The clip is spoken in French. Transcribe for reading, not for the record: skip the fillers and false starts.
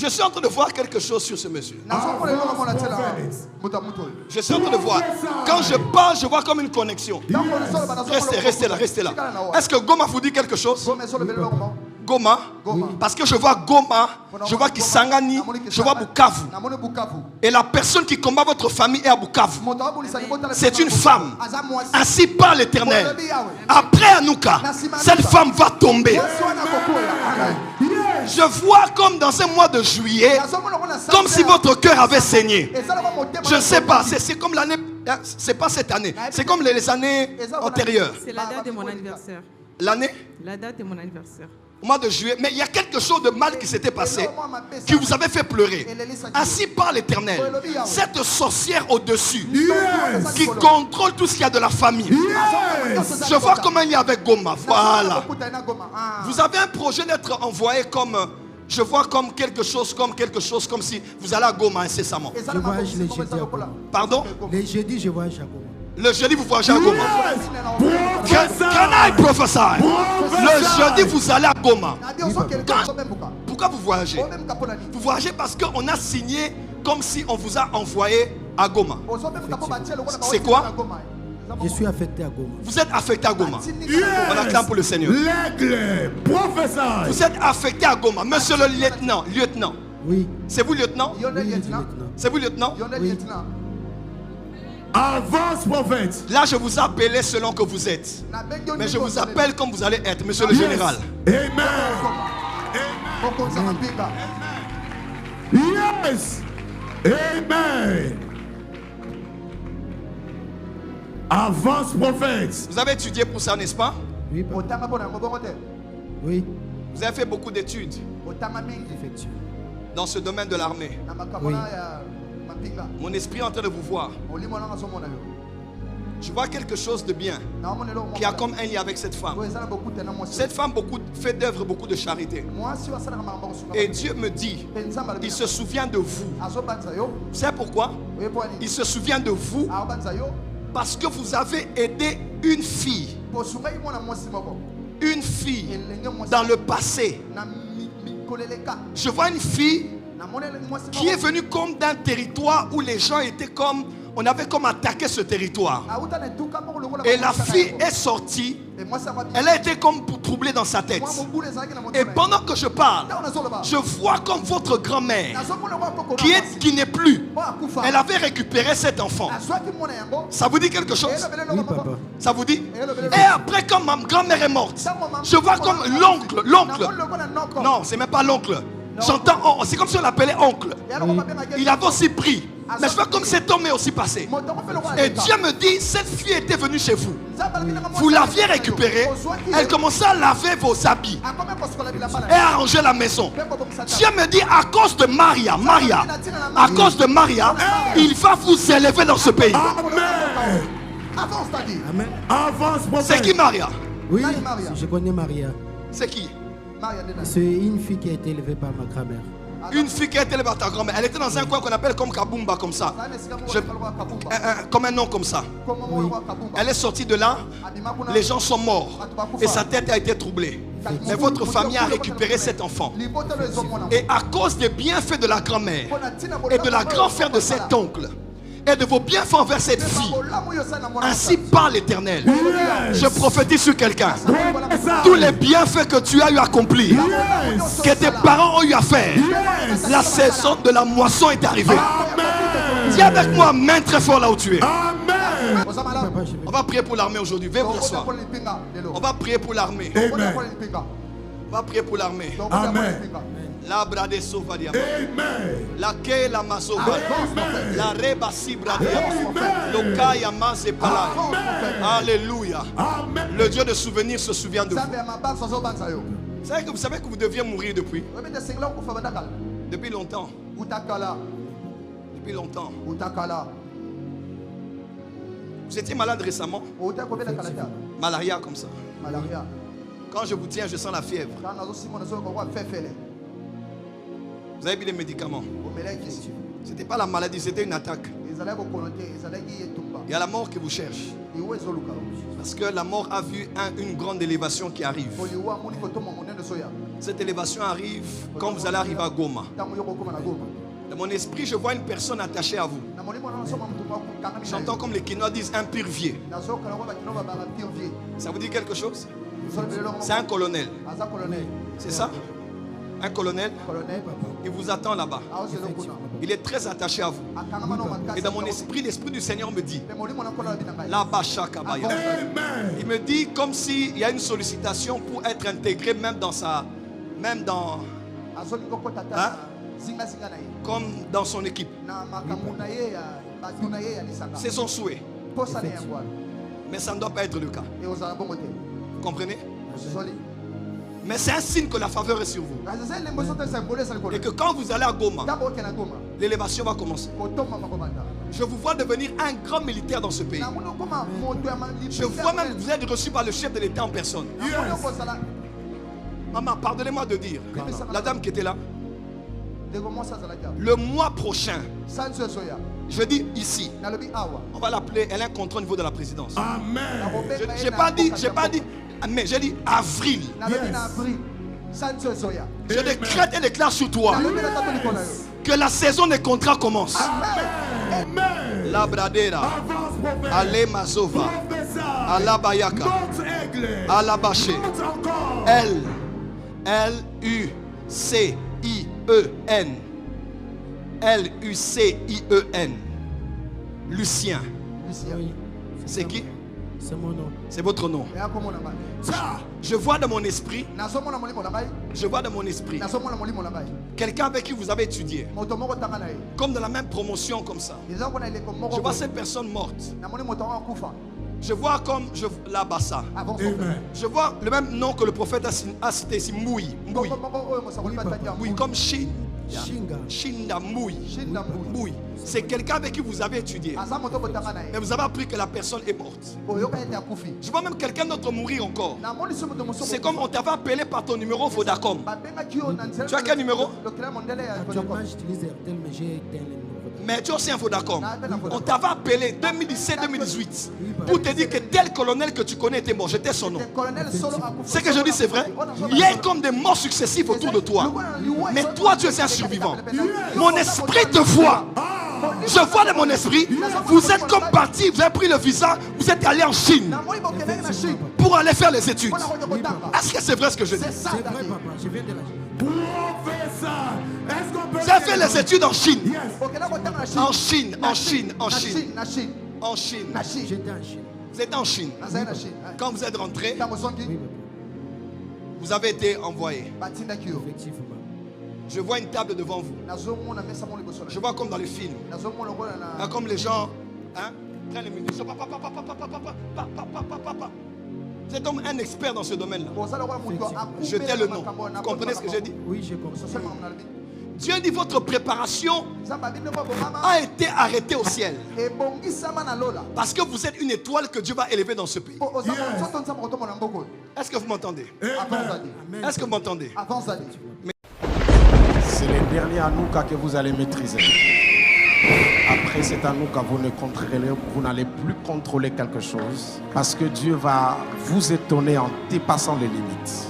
Je suis en train de voir quelque chose sur ce monsieur. Je suis en train de voir. Quand je parle, je vois comme une connexion. Restez là. Est-ce que Goma vous dit quelque chose? Goma, parce que je vois Goma, je vois Kisangani, je vois Bukavu. Et la personne qui combat votre famille est à Bukavu. C'est une femme, ainsi par l'Éternel. Après Anouka, cette femme va tomber. Je vois comme dans un mois de juillet, comme si votre cœur avait saigné. Je ne sais pas, c'est comme l'année, c'est pas cette année, c'est comme les années antérieures. C'est la date de mon anniversaire. L'année? La date de mon anniversaire. Au mois de juillet, mais il y a quelque chose de mal qui s'était passé, qui vous avait fait pleurer. Ainsi par l'Éternel, cette sorcière au-dessus, qui contrôle tout ce qu'il y a de la famille. Je vois comment il y a avec Goma. Voilà. Vous avez un projet d'être envoyé comme, je vois comme quelque chose, comme si vous allez à Goma incessamment. Je voyage les jeudis à Goma. Pardon? Les jeudis, je voyage à Goma. Le jeudi, vous voyagez à Goma. Can I prophesy? Le jeudi, vous allez à Goma. Pourquoi vous voyagez? Vous voyagez parce qu'on a signé comme si on vous a envoyé à Goma. C'est quoi? Je suis affecté à Goma. Vous êtes affecté à Goma. On acclame pour le Seigneur. L'aigle, professeur. Vous êtes affecté à Goma. Monsieur le lieutenant. Oui. C'est vous lieutenant? Oui, lieutenant. C'est vous lieutenant? Oui. Avance, prophète. Là, je vous appelais selon que vous êtes. Mais je vous appelle comme vous allez être, monsieur le général. Amen. Yes. Amen. Avance, prophète. Vous avez étudié pour ça, n'est-ce pas? Oui, oui. Vous avez fait beaucoup d'études Effectivement. dans ce domaine de l'armée. Oui. Mon esprit est en train de vous voir. Je vois quelque chose de bien qui a comme un lien avec cette femme. Cette femme fait d'œuvre beaucoup de charité. Et Dieu me dit, il se souvient de vous. Vous savez pourquoi? Il se souvient de vous parce que vous avez aidé une fille. Une fille dans le passé. Je vois une fille qui est venue comme d'un territoire où les gens étaient comme, on avait comme attaqué ce territoire. Et la fille est sortie, elle a été comme troublée dans sa tête. Et pendant que je parle, je vois comme votre grand-mère, qui n'est plus, elle avait récupéré cet enfant. Ça vous dit quelque chose? Oui, papa. Ça vous dit? Et après, quand ma grand-mère est morte, je vois comme l'oncle. Non, c'est même pas l'oncle. J'entends, c'est comme si on l'appelait oncle. Il avait aussi pris. Mais je vois comme cet homme est aussi passé. Et Dieu me dit, cette fille était venue chez vous. Vous l'aviez récupérée. Elle commençait à laver vos habits et à ranger la maison. Dieu me dit, à cause de Maria, à cause de Maria, il va vous élever dans ce pays. Amen. Avance, prophète. C'est qui Maria? Oui, je connais Maria. C'est qui? C'est une fille qui a été élevée par ma grand-mère. Une fille qui a été élevée par ta grand-mère. Elle était dans un coin qu'on appelle comme Kabumba, comme ça. Comme un nom comme ça. Oui. Elle est sortie de là. Les gens sont morts. Et sa tête a été troublée. Mais votre famille a récupéré cet enfant. Et à cause des bienfaits de la grand-mère et de la grand-mère de cet oncle et de vos bienfaits envers cette fille, ainsi par l'Éternel, je prophétise sur quelqu'un. Tous les bienfaits que tu as eu à accomplir, que tes parents ont eu à faire, la saison de la moisson est arrivée. Dis avec moi, main très fort là où tu es. On va prier pour l'armée aujourd'hui. Veuillez vous asseoir. On va prier pour l'armée. On va prier pour l'armée. Amen. La brade sovadia. Amen. La ke la masova. La reba sibradia. Lokaya maze pala. Alléluia. Le Dieu de souvenirs se souvient de vous. Vous savez que vous deviez mourir depuis longtemps. Depuis longtemps. Vous étiez malade récemment? Malaria comme ça. Quand je vous tiens, je sens la fièvre. Vous avez pris des médicaments. Ce n'était pas la maladie, c'était une attaque. Il y a la mort qui vous cherche. Parce que la mort a vu une grande élévation qui arrive. Cette élévation arrive quand vous allez arriver à Goma. Dans mon esprit, je vois une personne attachée à vous. J'entends comme les Kinois disent un purvier. Ça vous dit quelque chose? C'est un colonel. C'est ça? Un colonel? Il vous attend là-bas. Il est très attaché à vous. Et dans mon esprit, l'esprit du Seigneur me dit, il me dit comme s'il y a une sollicitation pour être intégré même dans hein? Comme dans son équipe. C'est son souhait. Mais ça ne doit pas être le cas. Vous comprenez? Mais c'est un signe que la faveur est sur vous. Et que quand vous allez à Goma, l'élévation va commencer. Je vous vois devenir un grand militaire dans ce pays. Je vois même que vous êtes reçu par le chef de l'État en personne. Yes. Maman, pardonnez-moi de dire, la dame qui était là, le mois prochain, je dis ici, on va l'appeler, elle a un contrat au niveau de la présidence. Amen. J'ai pas dit, mais j'ai dit avril. Je décrète et déclare sur toi que la saison des contrats commence. Amen. La Bradera, Avance, prophète. Ale Mazova, Ala Bayaka, Notre aigle. Ala Baché, Monte encore. Lucien. Lucien. Lucien. Oui. C'est qui? C'est mon nom. C'est votre nom. Ça. Je vois dans mon esprit, quelqu'un avec qui vous avez étudié, comme dans la même promotion comme ça. Je vois cette personne morte. Je vois comme la Bassa. Amen. Je vois le même nom que le prophète a cité ici, Moui. Moui. Moui comme Shinda Moui. Moui. C'est quelqu'un avec qui vous avez étudié. Mais vous avez appris que la personne est morte. Je vois même quelqu'un d'autre mourir encore. C'est comme on t'avait appelé par ton numéro Vodacom. Tu as quel numéro? Actuellement, j'utilise RTL, mais j'ai éteint le numéro. Mais tu as aussi un Vodacom. On t'avait appelé 2017-2018 pour te dire que tel colonel que tu connais était mort. J'étais son nom. Ce que je dis, c'est vrai. Il y a comme des morts successives autour de toi. Mais toi, tu es un survivant. Mon esprit te voit. Je vois dans mon esprit, vous êtes comme parti, vous avez pris le visa, vous êtes allé en Chine pour aller faire les études. Est-ce que c'est vrai ce que je dis? C'est vrai, papa. Je viens de la Chine. Professeur. Est-ce qu'on peut... Vous avez fait les études en Chine. Yes. En Chine. En Chine. J'étais en Chine. Vous êtes en Chine. Quand vous êtes rentré, Oui, papa. vous avez été envoyé. Effectivement. Je vois une table devant vous. Je vois comme dans les films. Hein, comme les gens prennent les munitions. Vous êtes comme un expert dans ce domaine-là. Jetez le nom. Vous comprenez ce que j'ai dit? Oui, j'ai compris. Dieu dit votre préparation a été arrêtée au ciel. Parce que vous êtes une étoile que Dieu va élever dans ce pays. Est-ce que vous m'entendez? Est-ce que vous m'entendez? C'est le dernier Hanouka que vous allez maîtriser. Après cet Hanouka, vous n'allez plus contrôler quelque chose. Parce que Dieu va vous étonner en dépassant les limites.